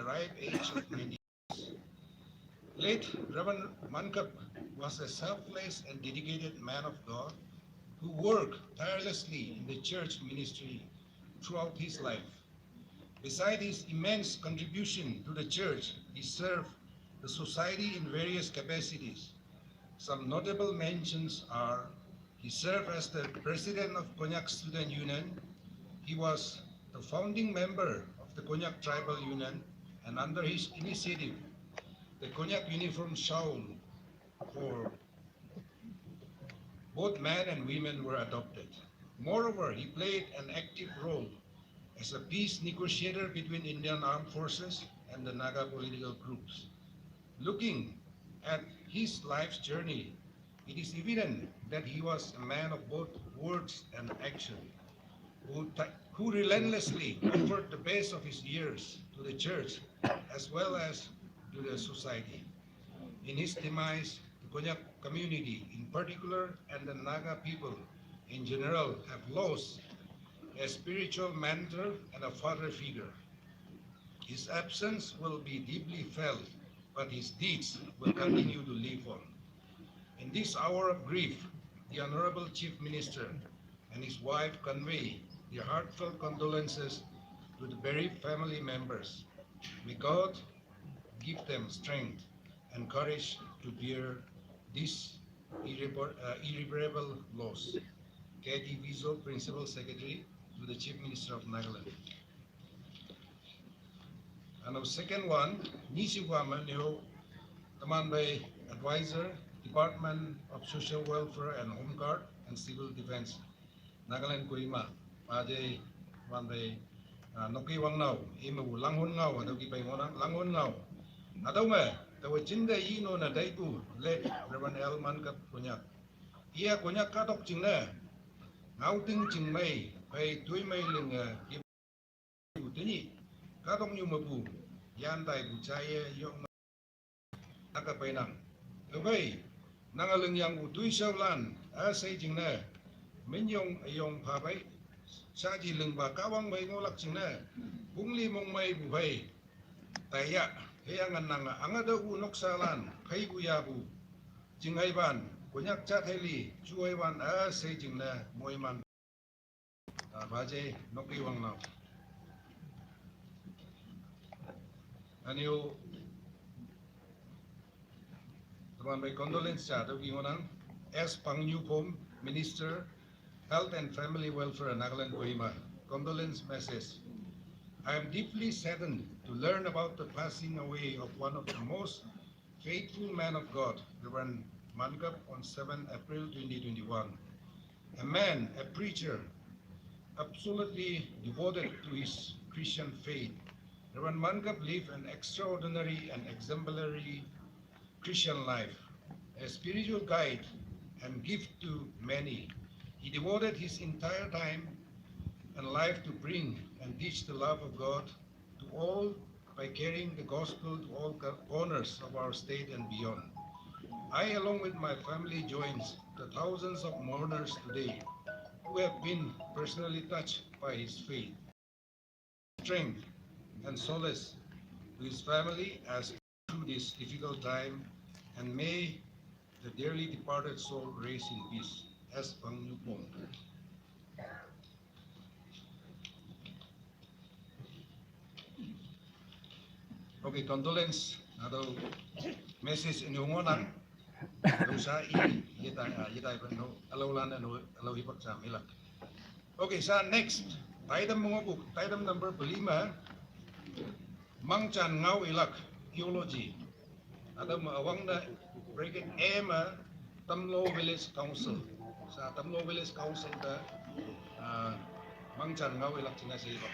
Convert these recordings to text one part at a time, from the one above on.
ripe age of 90. Late Reverend Mankup was a selfless and dedicated man of God who worked tirelessly in the church ministry throughout his life. Beside his immense contribution to the church, he served the society in various capacities. Some notable mentions are: he served as the president of Konyak Student Union. He was the founding member of the Konyak Tribal Union, and under his initiative, the Konyak uniform shawl for both men and women were adopted. Moreover, he played an active role as a peace negotiator between Indian armed forces and the Naga political groups. Looking at his life's journey, it is evident that he was a man of both words and action, who relentlessly offered the best of his years to the church as well as to the society. In his demise, the Konyak community in particular and the Naga people in general have lost a spiritual mentor and a father figure. His absence will be deeply felt, but his deeds will continue to live on. In this hour of grief, the Honorable Chief Minister and his wife convey their heartfelt condolences to the bereaved family members. May God give them strength and courage to bear this irreparable loss. K.D. Wiesel, Principal Secretary to the Chief Minister of Nagaland. And the second one, Nisi Wamanyo, Taman Bay Advisor, Department of Social Welfare and Home Guard and Civil Defense, Nagaland Kurima, Pajay Wanday, Noki Wang Now, Imu Langhun Now, Adoki Paimona, Langhun Now. Adome, the Wachinda Yino Nadaiku, late Reverend L. Mankup Konyak. Ia Konyak Katok Chingna, Nauting Chingmei, Pay Tuimei Ling, Tini, Katong Yumabu, Yandai Buchaya Yong Nakapainang. Okay, Nangaling Yang Utui Shawlan, Asay Jingna, Minyong Ayong Papai, Saji Lingba Kawang Bay Ngolak Chingna, Bungli Mong May Buhay, Taya, Hayangan Nanga, Angada Unok Salan, Pay Buyabu, Jingaiban, Konyak Chatheli, Chuaiwan, Asay Jingna, Moiman, Bajay, Noki Wang Now. And you, my condolence chat of Yonang, S. Pang Yu Pom, Minister, Health and Family Welfare, Nagaland Kohima. Condolence message. I am deeply saddened to learn about the passing away of one of the most faithful men of God, Reverend Mankup, on 7 April 2021. A man, a preacher, absolutely devoted to his Christian faith. Reverend Mankup lived an extraordinary and exemplary Christian life, a spiritual guide and gift to many. He devoted his entire time and life to bring and teach the love of God to all by carrying the gospel to all corners of our state and beyond. I, along with my family, joins the thousands of mourners today who have been personally touched by his faith, strength, and solace to his family as through this difficult time, and may the dearly departed soul rest in peace. As Pang Yupong. Okay, condolence. Atau message inyungonan. Dosa yitay pa no alawlan no alawipak sa milak. Okay, sa next. Item mga book. Item number 5. Mangchan Ngau Ilak, Theology. Ada maawang na bracket M, Tamlo Village Council. Sa Tamlo Village Council ta Mangchan Ngau Ilak sina sa ibak.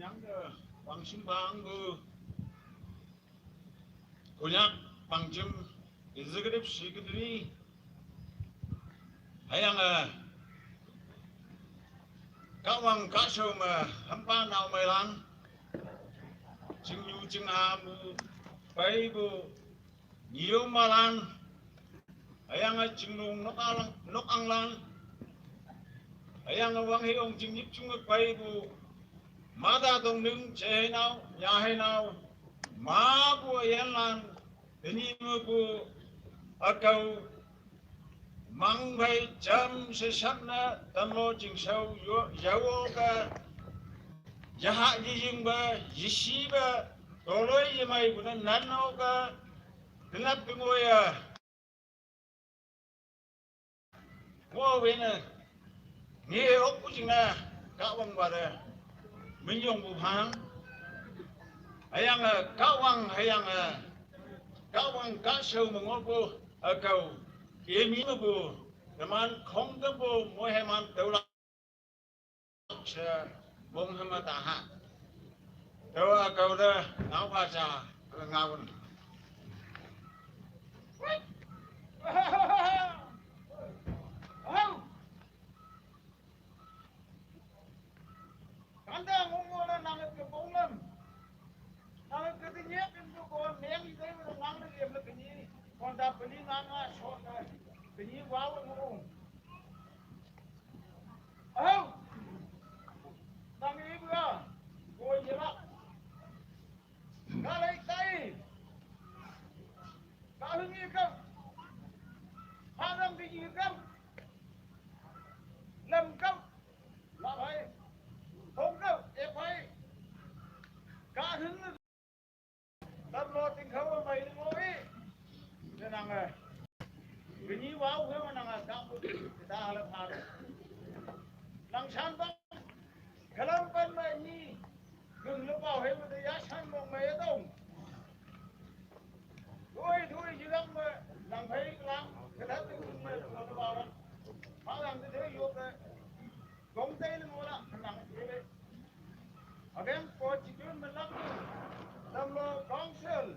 Yang pangsimbang Konyak Pangchim Executive Secretary hayang kawang kasum hampa nau melang ching yu ching amu pai bu nhiều malan hayang ching nung nok ang lan hayang wang hi ong ching yip chung pai bu ma da dong nung che nau ya hai nau ma bu yan lan ni mu bu akau mang bay chăm se sắc na tâm lo chừng sâu dấu ka jaha jing ba yisi ba toloi ye mai bu nan no ka kenap ngoi ngo we na ni ok ku ching na ka wang ba de min yong bu hang ayang ka wang ka sâu mà ngo bu akau ye mi bu man không có bu moi hai man tàu la bông hama ta ha tàu cầu đó ngáo qua cha ngáo anh ta ngông ngô lên năng cái bông lên năng cái thứ nhất cái con ném như thế mà năng cái điểm là cái gì còn đạp cái gì ngang sọt cái gì quá vậy ngông năng cái gì bữa ngồi gì đó cá lấy tay cá hưng gì không hai năm cái gì không làm không là phải không không em phải cá hưng tâm lo tình khâu mày đừng ngồi nên năng này cái gì wow thế mà năng cá người ta là thà năng san băng cái làm bên mày nhỉ gừng lúc vào hết rồi giá san một mấy đồng thôi chứ làm thấy làm cái đó tôi cũng nó vào đó họ làm cái thế vô cái công ty nó mua đó làm cái đấy ở bên có chỉ chuyên mình làm lo council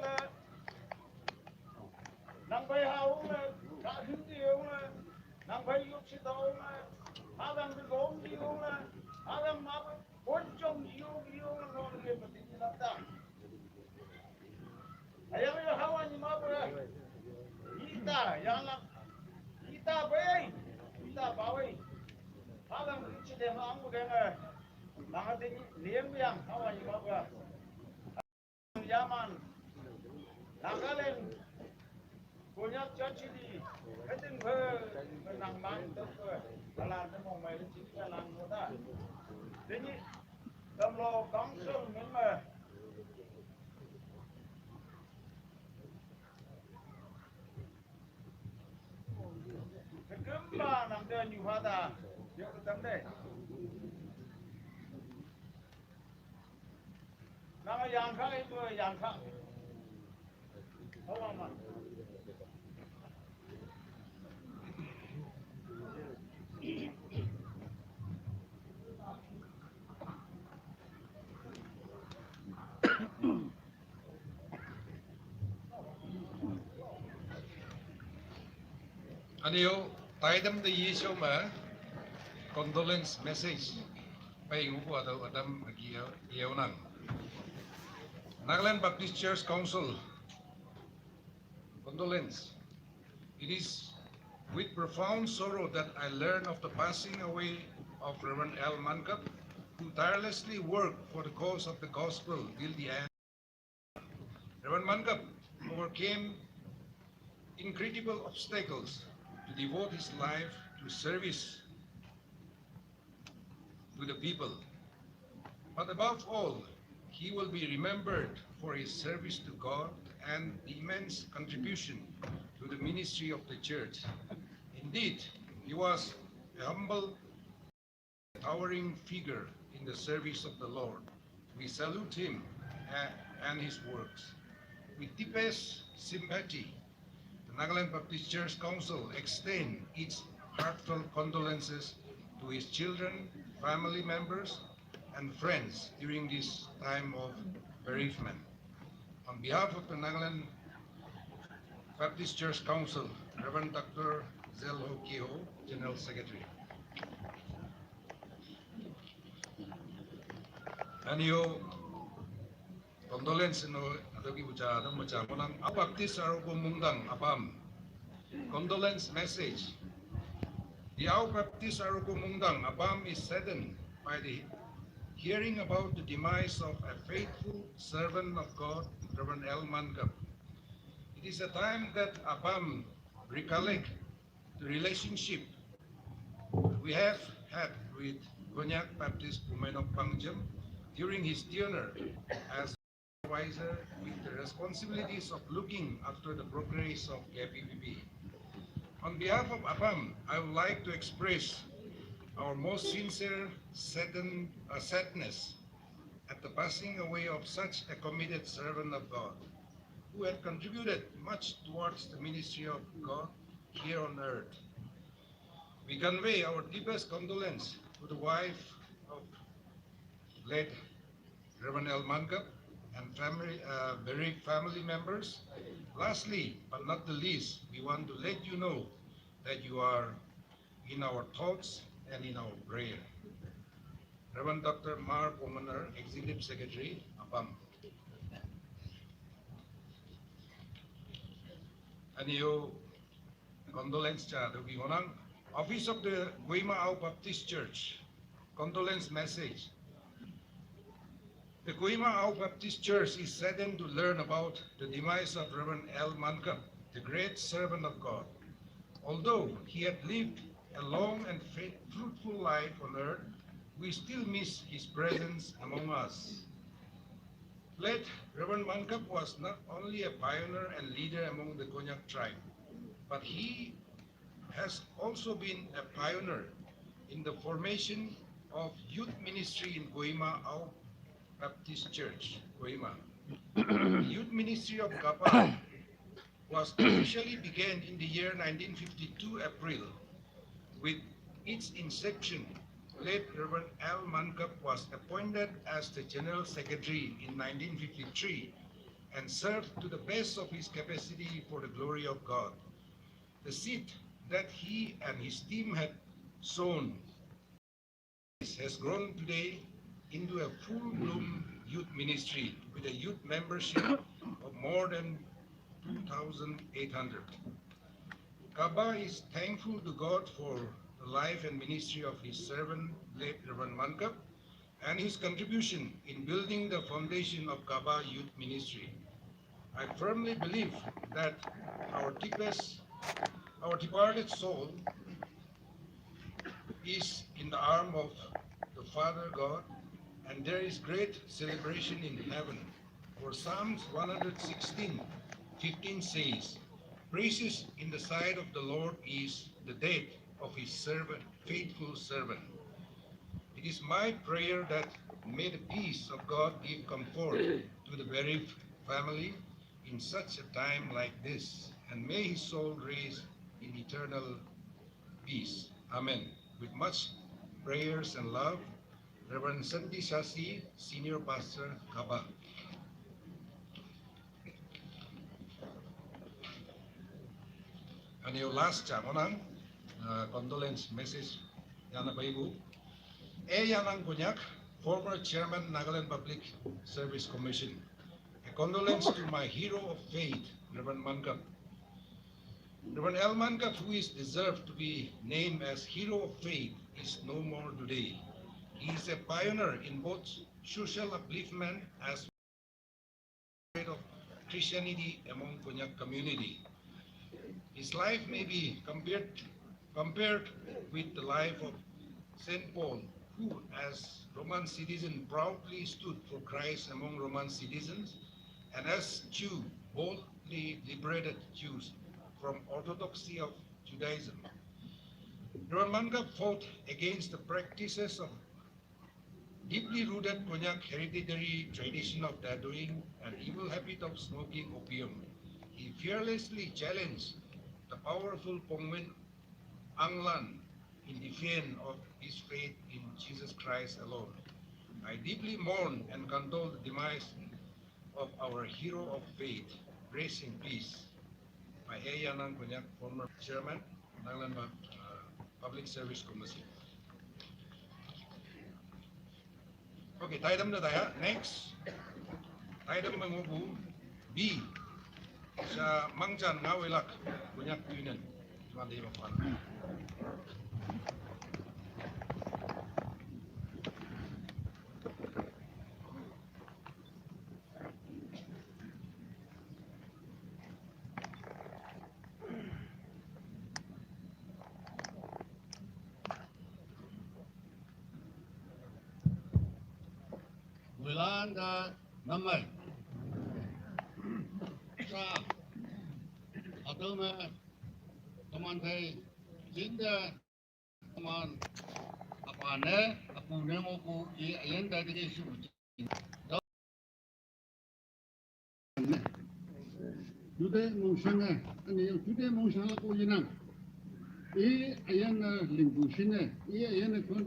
là làm bây hào là cả thứ điều là làm bây lúc sẽ đâu là họ làm cái gốm điều là họ làm mà bốn trong điều là nó liền mà tính làm ta ayam yo hawa ni ma bora ita yang la ita bay ita bawai halang chi de ma ang de nga ma de liam yang hawa ni ma bora yaman nagalen Konyak chachi di kating phe nang mang to phe alan de mong mai chi ka lan mo ta de ni tam lo kang sung men ma ba nằm trên nhiều hoa ta nhiều cái tấm đây nằm ở dàn khác ấy tôi dàn khác không mà anh yêu tay đâm đi gì sao mà condolence message phải ngủ qua đâu đâm yêu năng Nagaland Baptist Church Council condolence. It is with profound sorrow that I learn of the passing away of Reverend L. Mankup, who tirelessly worked for the cause of the gospel till the end. Reverend Mankup overcame incredible obstacles to devote his life to service to the people. But above all, he will be remembered for his service to God and the immense contribution to the ministry of the church. Indeed, he was a humble, towering figure in the service of the Lord. We salute him and his works. With deepest sympathy, the Nagaland Baptist Church Council extends its heartfelt condolences to his children, family members, and friends during this time of bereavement. On behalf of the Nagaland Baptist Church Council, Reverend Dr. Keho, General Secretary. Anio condolence no adogi bucha adam bucha monang abaptis arogo mungdang apam condolence message. The Baptist arogo mungdang apam is saddened by the hearing about the demise of a faithful servant of God, Reverend L. Mankup. It is a time that Apam recollect the relationship we have had with Konyak Baptist Pumenok Pangjam during his tenure as advisor with the responsibilities of looking after the progress of KPPB. On behalf of Apam, I would like to express our most sincere sadness at the passing away of such a committed servant of God who had contributed much towards the ministry of God here on earth. We convey our deepest condolence to the wife of late Reverend L. Mankup and bereaved family members. Lastly, but not the least, we want to let you know that you are in our thoughts and in our prayer. Reverend Dr. Mark Omaner, Executive Secretary, APAM. Anio condolence cha dogi honang Office of the Guima Au Baptist Church. Condolence message. The Guima Au Baptist Church is saddened to learn about the demise of Reverend L. Mankup, the great servant of God. Although he had lived a long and fruitful life on earth, we still miss his presence among us. Late Reverend Mankup was not only a pioneer and leader among the Konyak tribe, but he has also been a pioneer in the formation of youth ministry in Guima Au Baptist Church, Guima. The youth ministry of Gapa was officially began in the year 1952 April. With its inception, late Reverend L. Mankup was appointed as the General Secretary in 1953 and served to the best of his capacity for the glory of God. The seed that he and his team had sown has grown today into a full-bloom youth ministry with a youth membership of more than 2,800. Kaba is thankful to God for the life and ministry of his servant, late Reverend Mankup, and his contribution in building the foundation of Kaba Youth Ministry. I firmly believe that our departed soul is in the arm of the Father God, and there is great celebration in heaven. For Psalms 116:15 says, "Praises in the sight of the Lord is the death of his servant, faithful servant." It is my prayer that may the peace of God give comfort to the bereaved family in such a time like this, and may his soul rest in eternal peace. Amen. With much prayers and love, Reverend Sandy Sasi, Senior Pastor, Kaba. And your last monang condolence message yana baibu. Yanang Konyak, former Chairman Nagaland Public Service Commission. A condolence to my hero of faith, Reverend Mankup. Reverend L. Mankup, who is deserved to be named as Hero of Faith, is no more today. He is a pioneer in both social upliftment as well as of Christianity among Konyak community. His life may be compared with the life of St. Paul, who as Roman citizen proudly stood for Christ among Roman citizens, and as Jew boldly liberated Jews from orthodoxy of Judaism. Reverend Mankup fought against the practices of deeply rooted Konyak hereditary tradition of tattooing and evil habit of smoking opium. He fearlessly challenged the powerful Pongwen Anglan in defense of his faith in Jesus Christ alone. I deeply mourn and condole the demise of our hero of faith. Rest in peace. My Yanang Konyak, former chairman, Nagaland Public Service Commission. Okay, item na tayo. Next. Item mengubu B. Sa Mangjan nga wilak Konyak Union. Cuma di mapan. Wilan da namai sa adama teman thầy chính teman apa ne aku ne mau ku yang dari ke su jude mong sanga ani jude mong sanga ko yinang ayan lingbu sine ayan kon